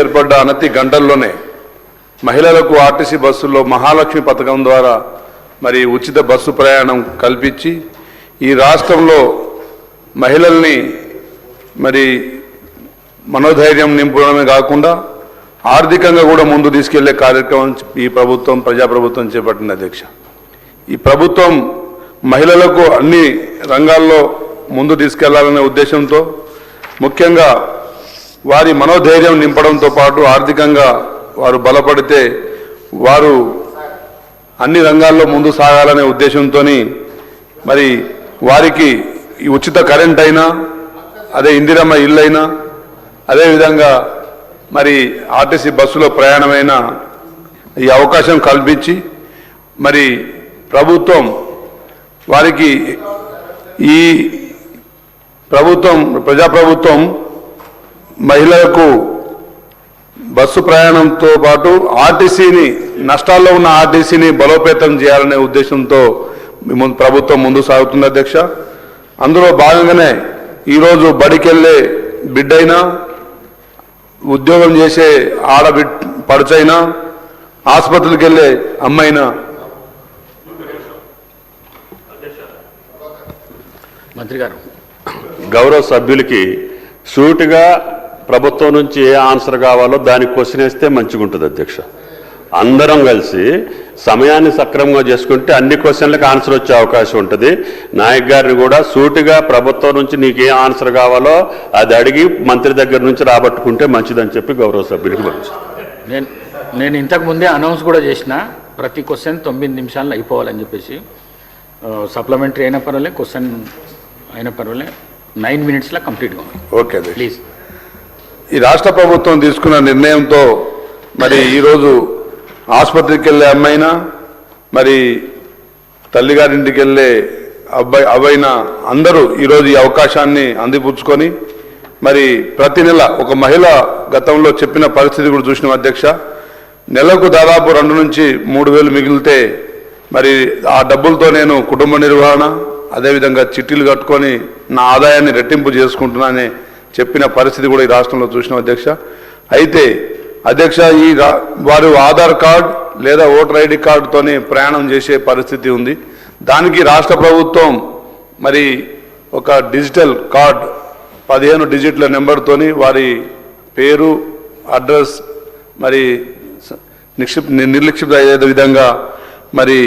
ఏర్పడ్డ అనతి గంటల్లోనే మహిళలకు ఆర్టీసీ బస్సుల్లో మహాలక్ష్మి పథకం ద్వారా మరి ఉచిత బస్సు ప్రయాణం కల్పించి ఈ రాష్ట్రంలో మహిళల్ని మరి మనోధైర్యం నింపడమే కాకుండా ఆర్థికంగా కూడా ముందు తీసుకెళ్లే కార్యక్రమం ఈ ప్రభుత్వం ప్రజాప్రభుత్వం చేపట్టింది అధ్యక్ష. ఈ ప్రభుత్వం మహిళలకు అన్ని రంగాల్లో ముందు తీసుకెళ్లాలనే ఉద్దేశంతో ముఖ్యంగా వారి మనోధైర్యం నింపడంతో పాటు ఆర్థికంగా వారు బలపడితే వారు అన్ని రంగాల్లో ముందు సాగాలనే ఉద్దేశంతో మరి వారికి ఈ ఉచిత కరెంట్ అయినా అదే ఇందిరమ్మ ఇల్లు అయినా అదేవిధంగా మరి ఆర్టీసీ బస్సులో ప్రయాణమైన ఈ అవకాశం కల్పించి మరి ప్రభుత్వం వారికి ఈ ప్రభుత్వం ప్రజాప్రభుత్వం మహిళలకు బస్సు ప్రయాణంతో పాటు ఆర్టీసీని నష్టాల్లో ఉన్న ఆర్టీసీని బలోపేతం చేయాలనే ఉద్దేశంతో ప్రభుత్వం ముందు సాగుతుంది అధ్యక్ష. అందులో భాగంగానే ఈరోజు బడికెళ్ళే బిడ్డైనా ఉద్యోగం చేసే పడుచైనా ఆసుపత్రికి వెళ్ళే అమ్మైనా మంత్రి గారు గౌరవ సభ్యులకి సూటిగా ప్రభుత్వం నుంచి ఏ ఆన్సర్ కావాలో దానికి క్వశ్చన్ వేస్తే మంచిగా ఉంటుంది అధ్యక్ష. అందరం కలిసి సమయాన్ని సక్రమంగా చేసుకుంటే అన్ని క్వశ్చన్లకు ఆన్సర్ వచ్చే అవకాశం ఉంటుంది. నాయక్ గారిని కూడా సూటిగా ప్రభుత్వం నుంచి నీకు ఏ ఆన్సర్ కావాలో అది అడిగి మంత్రి దగ్గర నుంచి రాబట్టుకుంటే మంచిదని చెప్పి గౌరవ సభ్యులకి మంచిది. నేను ఇంతకు ముందే అనౌన్స్ కూడా చేసిన ప్రతి క్వశ్చన్ 9 నిమిషాల్లో అయిపోవాలని చెప్పేసి. సప్లిమెంటరీ అయినా పర్వాలే, క్వశ్చన్ అయినా పర్వాలే, 9 మినిట్స్లో కంప్లీట్గా. Okay please. ఈ రాష్ట్ర ప్రభుత్వం తీసుకున్న నిర్ణయంతో మరి ఈరోజు ఆసుపత్రికి వెళ్ళే అమ్మాయినా మరి తల్లిగారింటికి వెళ్ళే అబ్బాయినా అందరూ ఈరోజు ఈ అవకాశాన్ని అందిపుచ్చుకొని మరి ప్రతి నెల ఒక మహిళ గతంలో చెప్పిన పరిస్థితి కూడా చూసిన అధ్యక్ష. నెలకు దాదాపు 2 నుంచి 3 వేలు మిగిలితే మరి ఆ డబ్బులతో నేను కుటుంబ నిర్వహణ అదేవిధంగా చిట్టీలు కట్టుకొని నా ఆదాయాన్ని రెట్టింపు చేసుకుంటున్నానని చెప్పిన పరిస్థితి కూడా ఈ రాష్ట్రంలో చూసిన అధ్యక్ష. అయితే అధ్యక్ష వారు ఆధార్ కార్డ్ లేదా ఓటర్ ఐడి కార్డుతోనే ప్రయాణం చేసే పరిస్థితి ఉంది. దానికి రాష్ట్ర ప్రభుత్వం మరి ఒక డిజిటల్ కార్డ్ 15 డిజిట్ల నెంబర్తోని వారి పేరు అడ్రస్ మరి నిర్లిప్త అయ్యే విధంగా మరి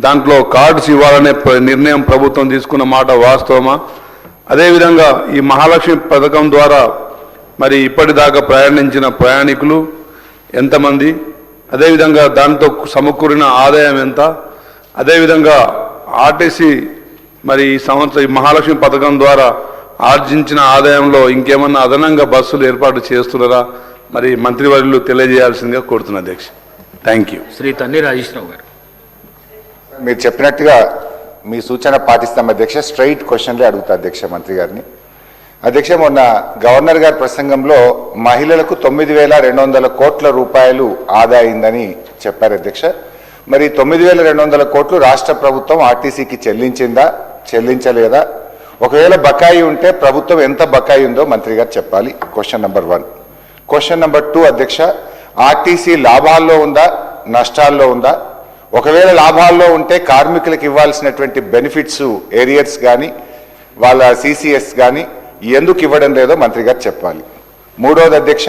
దాంట్లో కార్డ్స్ ఇవ్వాలనే నిర్ణయం ప్రభుత్వం తీసుకున్న మాట వాస్తవమా? అదేవిధంగా ఈ మహాలక్ష్మి పథకం ద్వారా మరి ఇప్పటిదాకా ప్రయాణించిన ప్రయాణికులు ఎంతమంది, అదేవిధంగా దాంతో సమకూరిన ఆదాయం ఎంత, అదేవిధంగా ఆర్టీసీ మరి ఈ సంవత్సరం ఈ మహాలక్ష్మి పథకం ద్వారా ఆర్జించిన ఆదాయంలో ఇంకేమన్నా అదనంగా బస్సులు ఏర్పాటు చేస్తున్నారా మరి మంత్రివర్యులు తెలియజేయాల్సిందిగా కోరుతున్నా అధ్యక్ష. Thank you. శ్రీ తన్ని రాజేశ్వరరావు గారు. మీరు చెప్పినట్టుగా మీ సూచన పాటిస్తాం అధ్యక్ష. స్ట్రైట్ క్వశ్చన్లే అడుగుతా అధ్యక్ష మంత్రి గారిని. అధ్యక్ష, మొన్న గవర్నర్ గారి ప్రసంగంలో మహిళలకు 9,200 కోట్ల రూపాయలు ఆదా అయిందని చెప్పారు అధ్యక్ష. మరి 9,200 కోట్లు రాష్ట్ర ప్రభుత్వం ఆర్టీసీకి చెల్లించిందా, చెల్లించలేదా? ఒకవేళ బకాయి ఉంటే ప్రభుత్వం ఎంత బకాయి ఉందో మంత్రి గారు చెప్పాలి. Question number 1. క్వశ్చన్ నెంబర్ 2 అధ్యక్ష, ఆర్టీసీ లాభాల్లో ఉందా, నష్టాల్లో ఉందా? ఒకవేళ లాభాల్లో ఉంటే కార్మికులకు ఇవ్వాల్సినటువంటి బెనిఫిట్స్ ఏరియర్స్ కానీ వాళ్ళ సిసిఎస్ కానీ ఎందుకు ఇవ్వడం లేదో మంత్రి గారు చెప్పాలి. 3వది అధ్యక్ష,